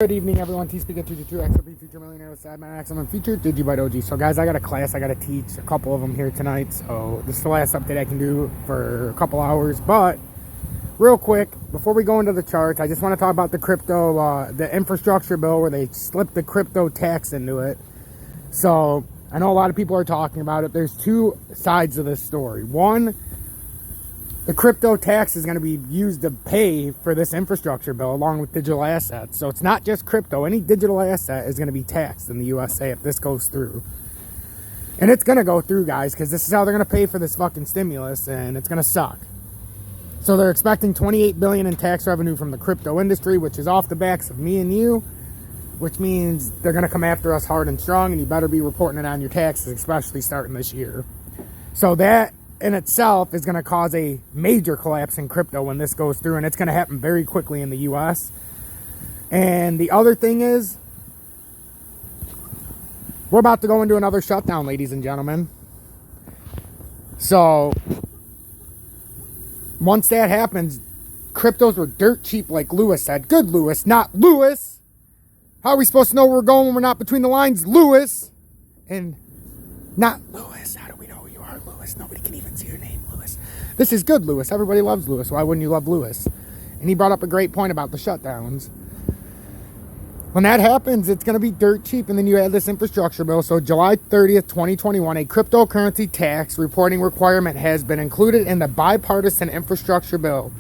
Good evening, everyone. T-Speaker 222 XLP Future Millionaire with Sideman Axel and Featured Digibyte OG. So, guys, I got a class I got to teach, a couple of them here tonight. So, this is the last update I can do for a couple hours. But, real quick, before we go into the charts, I just want to talk about the crypto, the infrastructure bill where they slipped the crypto tax into it. So, I know a lot of people are talking about it. There's two sides of this story. One, the crypto tax is going to be used to pay for this infrastructure bill along with digital assets. So it's not just crypto. Any digital asset is going to be taxed in the USA if this goes through. And it's going to go through, guys, because this is how they're going to pay for this fucking stimulus, and it's going to suck. So they're expecting $28 billion in tax revenue from the crypto industry, which is off the backs of me and you, which means they're going to come after us hard and strong, and you better be reporting it on your taxes, especially starting this year. So that in itself is going to cause a major collapse in crypto when this goes through, and it's going to happen very quickly in the US. And the other thing is, we're about to go into another shutdown, ladies and gentlemen. So once that happens, cryptos were dirt cheap, like Lewis said. Good Lewis, not Lewis. How are we supposed to know where we're going when we're not between the lines? Lewis and not Lewis. How do we know who you are, Lewis? Nobody can even see your name, Lewis. This is good, Lewis. Everybody loves Lewis. Why wouldn't you love Lewis? And he brought up a great point about the shutdowns. When that happens, it's going to be dirt cheap, and then you add this infrastructure bill. So July 30th, 2021, a cryptocurrency tax reporting requirement has been included in the bipartisan infrastructure bill.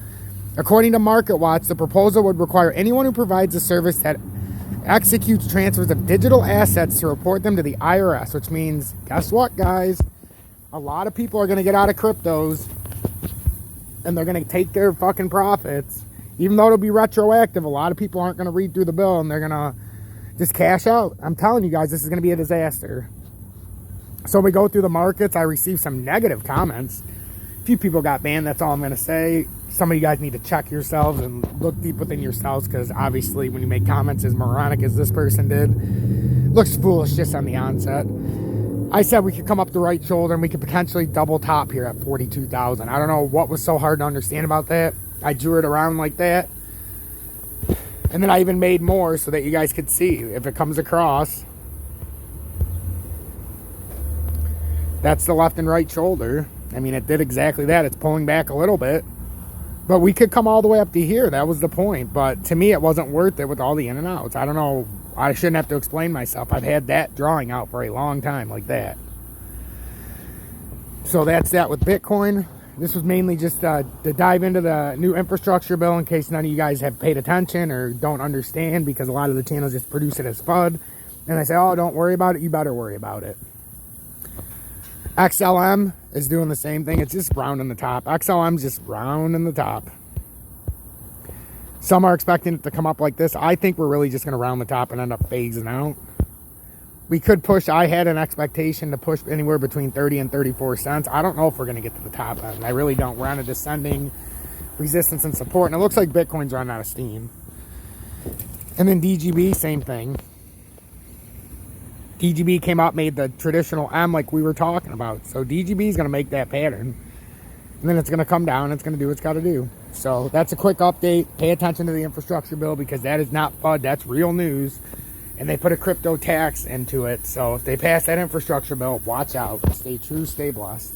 According to MarketWatch, the proposal would require anyone who provides a service that executes transfers of digital assets to report them to the IRS, which means, guess what, guys? A lot of people are going to get out of cryptos, and they're going to take their fucking profits. Even though it'll be retroactive, a lot of people aren't going to read through the bill, and they're going to just cash out. I'm telling you guys, this is going to be a disaster. So we go through the markets. I received some negative comments. A few people got banned. That's all I'm going to say. Some of you guys need to check yourselves and look deep within yourselves, because obviously when you make comments as moronic as this person did, looks foolish just on the onset. I said we could come up the right shoulder and we could potentially double top here at 42,000. I don't know what was so hard to understand about that. I drew it around like that, and then I even made more so that you guys could see if it comes across. That's the left and right shoulder. I mean, it did exactly that. It's pulling back a little bit. But we could come all the way up to here. That was the point. But to me, it wasn't worth it with all the in and outs. I don't know. I shouldn't have to explain myself. I've had that drawing out for a long time like that. So that's that with Bitcoin. This was mainly just to dive into the new infrastructure bill in case none of you guys have paid attention or don't understand, because a lot of the channels just produce it as FUD. And I say, oh, don't worry about it. You better worry about it. XLM is doing the same thing. It's just round in the top. XLM's just round in the top. Some are expecting it to come up like this. I think we're really just going to round the top and end up phasing out. We could push. I had an expectation to push anywhere between 30 and 34 cents. I don't know if we're going to get to the top end. I really don't. We're on a descending resistance and support. And it looks like Bitcoin's running out of steam. And then DGB, same thing. DGB came out, made the traditional M like we were talking about. So DGB is going to make that pattern. And then it's going to come down. It's going to do what it's got to do. So that's a quick update. Pay attention to the infrastructure bill, because that is not FUD. That's real news. And they put a crypto tax into it. So if they pass that infrastructure bill, watch out. Stay true, stay blessed.